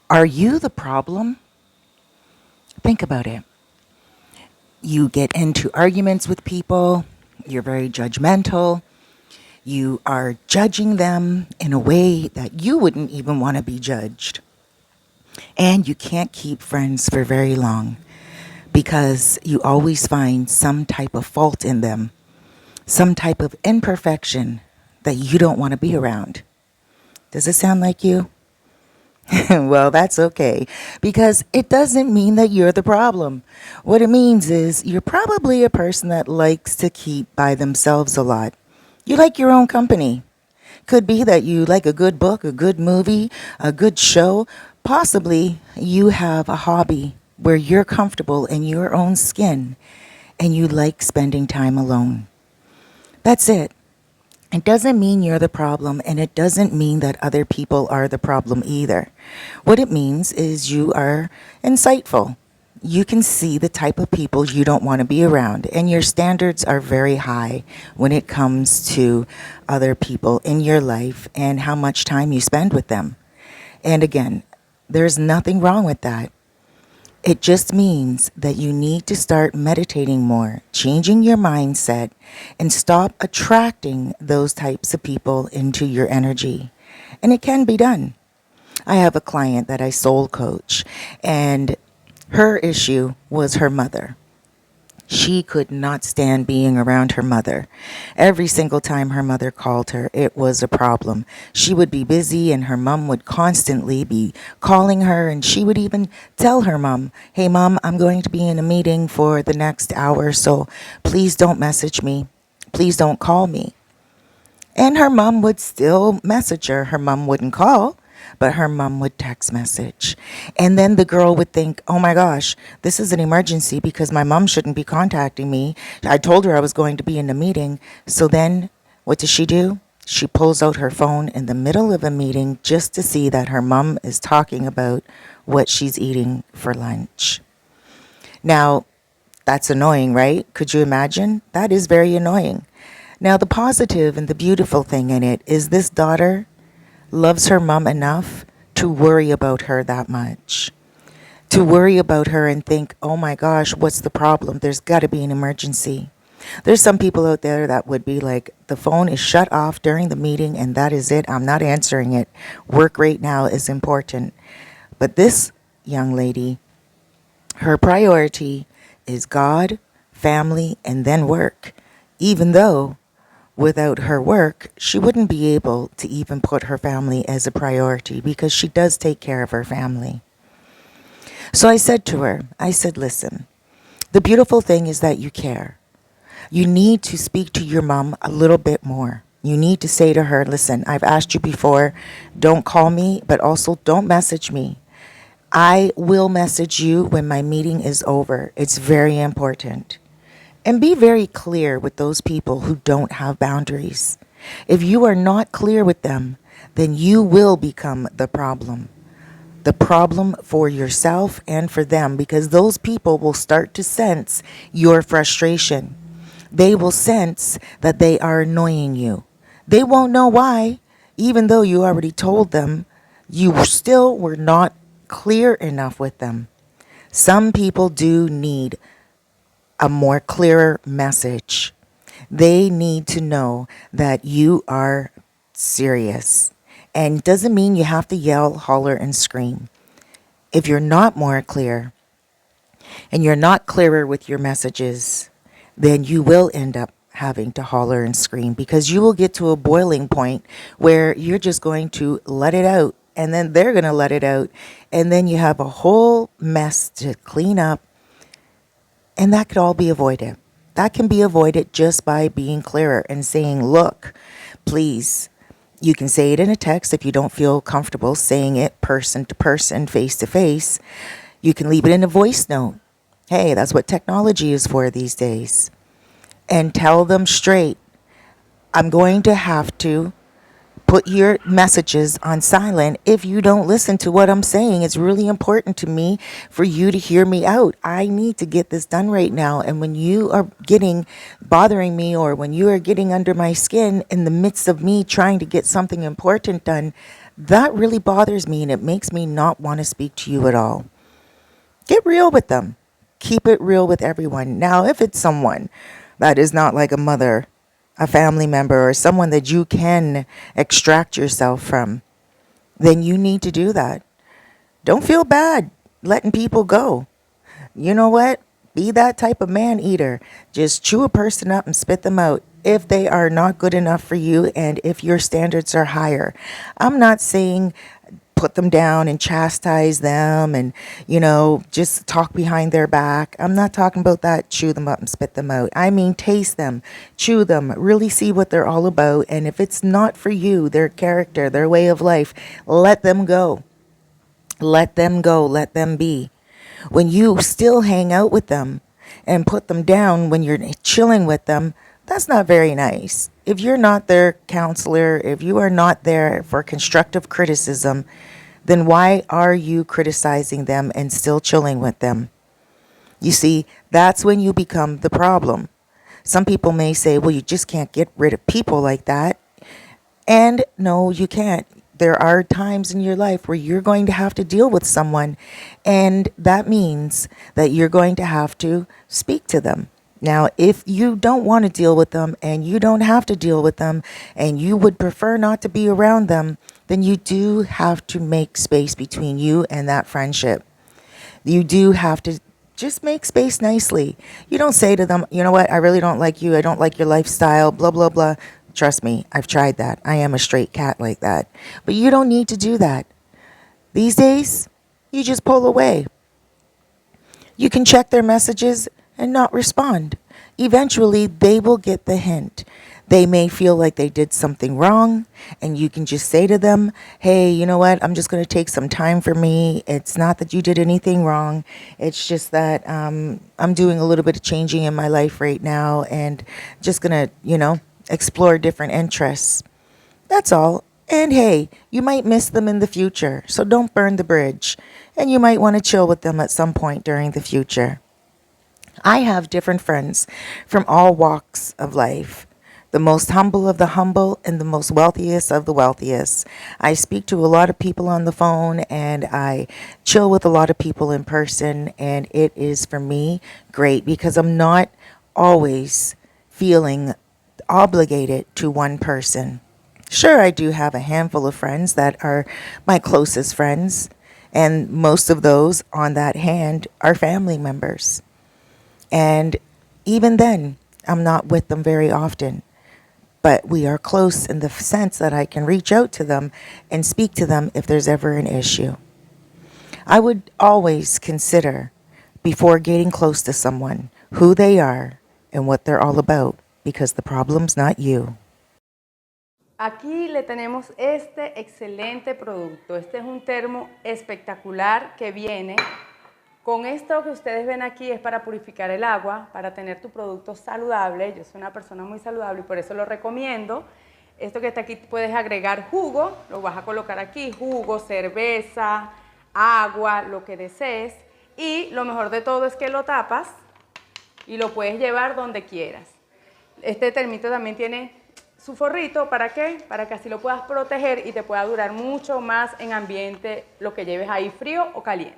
Are you the problem? Think about it. You get into arguments with people, you're very judgmental, you are judging them in a way that you wouldn't even want to be judged. And you can't keep friends for very long because you always find some type of fault in them, some type of imperfection that you don't want to be around. Does it sound like you? Well, that's okay because it doesn't mean that you're the problem. What it means is you're probably a person that likes to keep by themselves a lot. You like your own company. Could be that you like a good book, a good movie, a good show. Possibly you have a hobby where you're comfortable in your own skin and you like spending time alone. That's it. It doesn't mean you're the problem, and it doesn't mean that other people are the problem either. What it means is you are insightful. You can see the type of people you don't want to be around, and your standards are very high when it comes to other people in your life and how much time you spend with them. And again, there's nothing wrong with that. It just means that you need to start meditating more, changing your mindset, and stop attracting those types of people into your energy. And it can be done. I have a client that I soul coach, and her issue was her mother. She could not stand being around her mother. Every single time her mother called her, it was a problem. She would be busy and her mom would constantly be calling her, and she would even tell her mom, "Hey mom, I'm going to be in a meeting for the next hour, so please don't message me. Please don't call me." And her mom would still message her. Her mom wouldn't call, but her mom would text message. And then the girl would think, "Oh my gosh, this is an emergency because my mom shouldn't be contacting me. I told her I was going to be in a meeting." So then what does she do? She pulls out her phone in the middle of a meeting just to see that her mom is talking about what she's eating for lunch. Now, that's annoying, right? Could you imagine? That is very annoying. Now, the positive and the beautiful thing in it is this daughter loves her mom enough to worry about her that much. To worry about her and think, "Oh my gosh, what's the problem? There's got to be an emergency." There's some people out there that would be like, the phone is shut off during the meeting and that is it. I'm not answering it. Work right now is important. But this young lady, her priority is God, family, and then work. Even though without her work, she wouldn't be able to even put her family as a priority because she does take care of her family. So I said to her, I said, "Listen, the beautiful thing is that you care. You need to speak to your mom a little bit more. You need to say to her, listen, I've asked you before, don't call me, but also don't message me. I will message you when my meeting is over. It's very important." And be very clear with those people who don't have boundaries. If you are not clear with them, then you will become the problem. The problem for yourself and for them, because those people will start to sense your frustration. They will sense that they are annoying you. They won't know why, even though you already told them, you still were not clear enough with them. Some people do need a more clearer message. They need to know that you are serious. And it doesn't mean you have to yell, holler, and scream. If you're not more clear and you're not clearer with your messages, then you will end up having to holler and scream because you will get to a boiling point where you're just going to let it out and then they're going to let it out. And then you have a whole mess to clean up. And that could all be avoided. That can be avoided just by being clearer and saying, "Look, please." You can say it in a text if you don't feel comfortable saying it person to person, face to face. You can leave it in a voice note. Hey, that's what technology is for these days. And tell them straight, "I'm going to have to put your messages on silent if you don't listen to what I'm saying. It's really important to me for you to hear me out. I need to get this done right now. And when you are bothering me, or when you are getting under my skin in the midst of me trying to get something important done, that really bothers me and it makes me not want to speak to you at all. Get real with them. Keep it real with everyone. Now, if it's someone that is not like a mother, a family member, or someone that you can extract yourself from, then you need to do that. Don't feel bad letting people go. You know what? Be that type of man eater. Just chew a person up and spit them out if they are not good enough for you and if your standards are higher. I'm not saying put them down and chastise them and, just talk behind their back. I'm not talking about that, chew them up and spit them out. I mean, taste them, chew them, really see what they're all about. And if it's not for you, their character, their way of life, let them go. Let them go. Let them be. When you still hang out with them and put them down when you're chilling with them, that's not very nice. If you're not their counselor, if you are not there for constructive criticism, then why are you criticizing them and still chilling with them? You see, that's when you become the problem. Some people may say, well, you just can't get rid of people like that. And no, you can't. There are times in your life where you're going to have to deal with someone, and that means that you're going to have to speak to them. Now, if you don't want to deal with them and you don't have to deal with them and you would prefer not to be around them, then you do have to make space between you and that friendship. You do have to just make space nicely. You don't say to them, you know what, I really don't like you. I don't like your lifestyle, blah, blah, blah. Trust me, I've tried that. I am a straight cat like that. But you don't need to do that. These days, you just pull away. You can check their messages and not respond. Eventually, they will get the hint. They may feel like they did something wrong, and you can just say to them, hey, you know what? I'm just going to take some time for me. It's not that you did anything wrong. It's just that I'm doing a little bit of changing in my life right now and just going to, explore different interests. That's all. And hey, you might miss them in the future, so don't burn the bridge. And you might want to chill with them at some point during the future. I have different friends from all walks of life. The most humble of the humble and the most wealthiest of the wealthiest. I speak to a lot of people on the phone and I chill with a lot of people in person, and it is for me great because I'm not always feeling obligated to one person. Sure, I do have a handful of friends that are my closest friends, and most of those on that hand are family members. And even then, I'm not with them very often. But we are close in the sense that I can reach out to them and speak to them if there's ever an issue. I would always consider, before getting close to someone, who they are and what they're all about, because the problem's not you. Aquí le tenemos este excelente producto. Este es un termo espectacular que viene con esto que ustedes ven aquí. Es para purificar el agua, para tener tu producto saludable. Yo soy una persona muy saludable y por eso lo recomiendo. Esto que está aquí, puedes agregar jugo, lo vas a colocar aquí, jugo, cerveza, agua, lo que desees. Y lo mejor de todo es que lo tapas y lo puedes llevar donde quieras. Este termito también tiene su forrito, ¿para qué? Para que así lo puedas proteger y te pueda durar mucho más en ambiente, lo que lleves ahí frío o caliente.